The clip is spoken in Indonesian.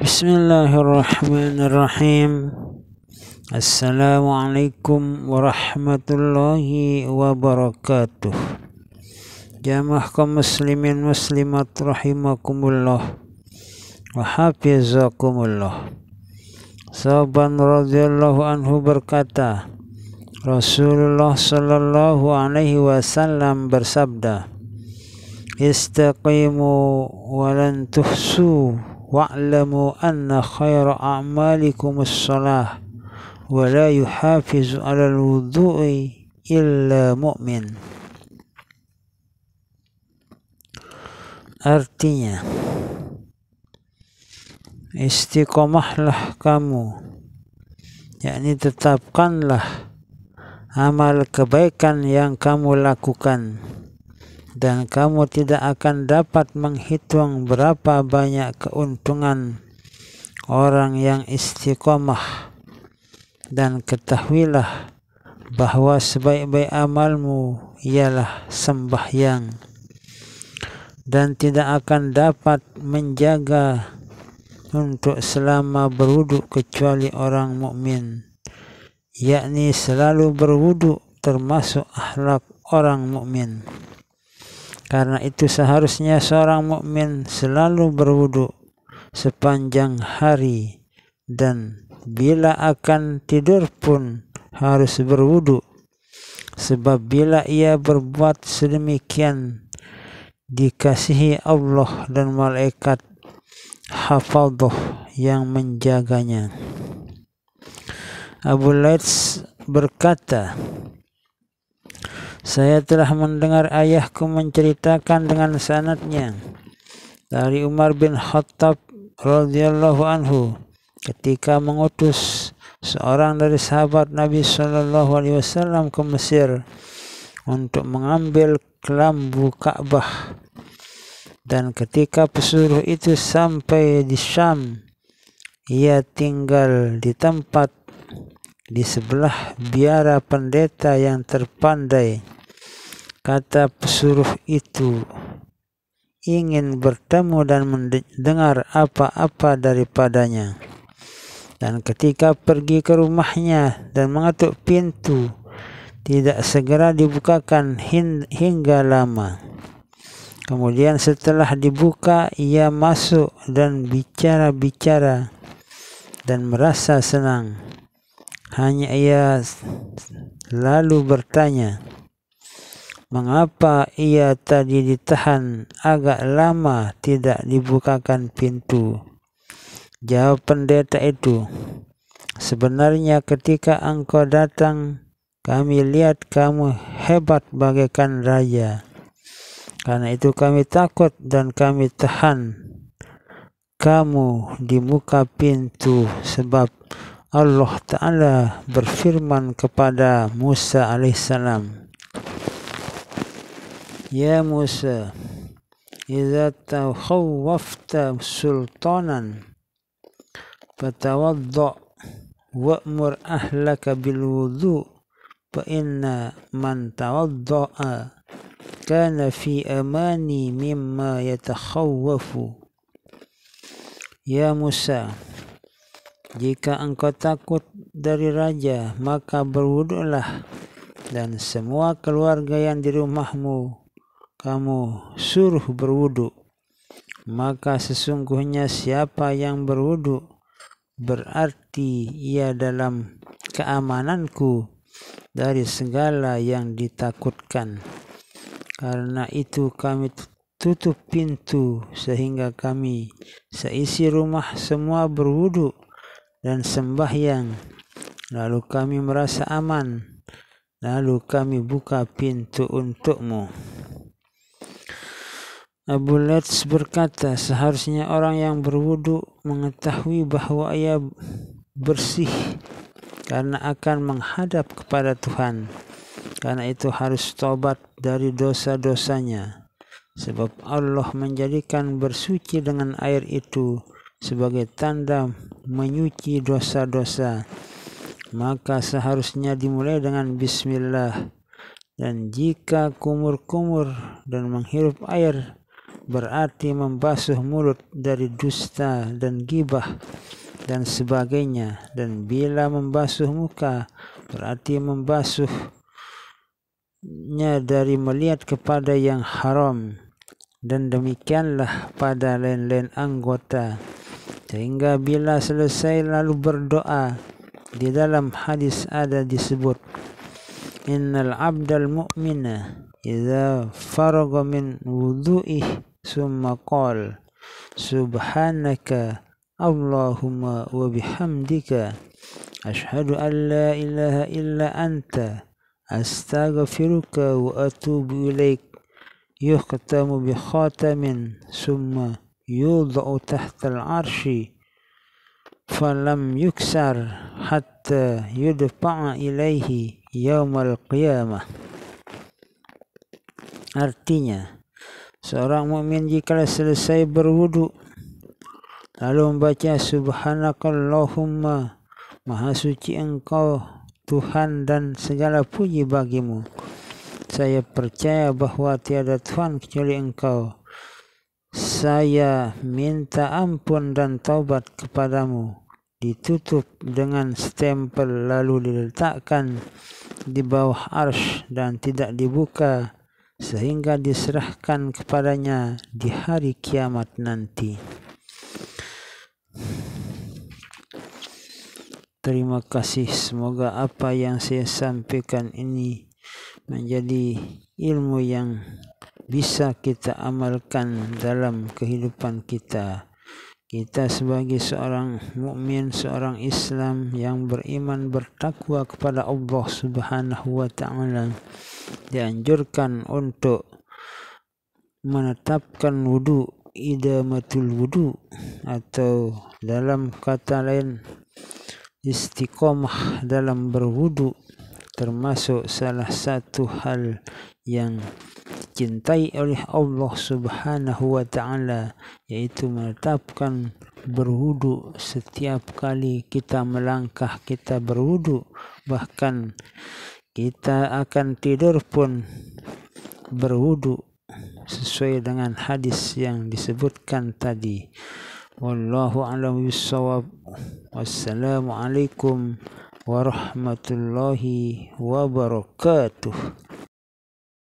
Bismillahirrahmanirrahim. Assalamualaikum warahmatullahi wabarakatuh. Jamaah kaum muslimin muslimat rahimakumullah wa hafizakumullah. Sahabat radhiyallahu anhu berkata, Rasulullah sallallahu alaihi wasallam bersabda, Istaqimu walan tuhsu wa'lamu anna khaira a'malikumus salah wa la yuhafizu 'alal wudhu'i illa mu'min. Artinya, istiqomahlah kamu, yakni tetapkanlah amal kebaikan yang kamu lakukan, dan kamu tidak akan dapat menghitung berapa banyak keuntungan orang yang istiqomah. Dan ketahuilah bahwa sebaik-baik amalmu ialah sembahyang, dan tidak akan dapat menjaga untuk selama berwudu kecuali orang mukmin, yakni selalu berwudu termasuk akhlak orang mukmin. Karena itu seharusnya seorang mukmin selalu berwudu sepanjang hari, dan bila akan tidur pun harus berwudu, sebab bila ia berbuat sedemikian dikasihi Allah dan malaikat hafadhah yang menjaganya. Abu Laits berkata, saya telah mendengar ayahku menceritakan dengan sanadnya dari Umar bin Khattab radhiyallahu anhu ketika mengutus seorang dari sahabat Nabi sallallahu alaihi wasallam ke Mesir untuk mengambil kelambu Ka'bah, dan ketika pesuruh itu sampai di Syam, ia tinggal di tempat di sebelah biara pendeta yang terpandai. Kata pesuruh itu ingin bertemu dan mendengar apa-apa daripadanya. Dan ketika pergi ke rumahnya dan mengetuk pintu, tidak segera dibukakan hingga lama. Kemudian setelah dibuka, ia masuk dan bicara-bicara dan merasa senang. Hanya ia lalu bertanya, mengapa ia tadi ditahan agak lama tidak dibukakan pintu? Jawab pendeta itu, sebenarnya ketika engkau datang, kami lihat kamu hebat bagaikan raja. Karena itu kami takut dan kami tahan kamu di muka pintu, sebab Allah Ta'ala berfirman kepada Musa alaihissalam, Ya Musa, idza takhawwafta sultanan fatawadda wa'mur ahlaka bil wudu fa inna man tawadda'a kana fi amani mimma yatakhawwafu. Ya Musa, jika engkau takut dari raja, maka berwudulah, dan semua keluarga yang di rumahmu kamu suruh berwudu. Maka sesungguhnya siapa yang berwudu berarti ia dalam keamananku dari segala yang ditakutkan. Karena itu kami tutup pintu sehingga kami seisi rumah semua berwudu dan sembahyang. Lalu kami merasa aman, lalu kami buka pintu untukmu. Abu Laits berkata, seharusnya orang yang berwudu mengetahui bahwa ia bersih karena akan menghadap kepada Tuhan. Karena itu harus tobat dari dosa-dosanya, sebab Allah menjadikan bersuci dengan air itu sebagai tanda menyuci dosa-dosa. Maka seharusnya dimulai dengan bismillah, dan jika kumur-kumur dan menghirup air, berarti membasuh mulut dari dusta dan ghibah dan sebagainya, dan bila membasuh muka berarti membasuhnya dari melihat kepada yang haram, dan demikianlah pada lain-lain anggota, sehingga bila selesai lalu berdoa. Di dalam hadis ada disebut, innal abdal mu'mina idza faragha min wudu'ih summa qala subhanaka Allahumma wa bihamdika asyhadu an la ilaha illa anta astaghfiruka wa atubu ilaik, yukhtamu bi khatamin summa yudha'u tahta al-arshi falam yuksar hatta yudfa'a ilaihi yaumal qiyamah. Artinya, seorang mukmin jika selesai berwudu lalu membaca subhanakallahumma, maha suci engkau Tuhan dan segala puji bagimu, saya percaya bahwa tiada Tuhan kecuali engkau, saya minta ampun dan taubat kepadamu, ditutup dengan stempel lalu diletakkan di bawah arsy dan tidak dibuka sehingga diserahkan kepadanya di hari kiamat nanti. Terima kasih, semoga apa yang saya sampaikan ini menjadi ilmu yang bisa kita amalkan dalam kehidupan kita. Kita sebagai seorang mukmin, seorang Islam yang beriman bertakwa kepada Allah Subhanahu wa taala, dianjurkan untuk menetapkan wudu, idamatul wudu, atau dalam kata lain istiqomah dalam berwudu, termasuk salah satu hal yang dicintai oleh Allah Subhanahu wa taala, yaitu menetapkan berwudu setiap kali kita melangkah, kita berwudu, bahkan kita akan tidur pun berwudu sesuai dengan hadis yang disebutkan tadi. Wallahu a'lam bishawab. Wassalamualaikum warahmatullahi wabarakatuh.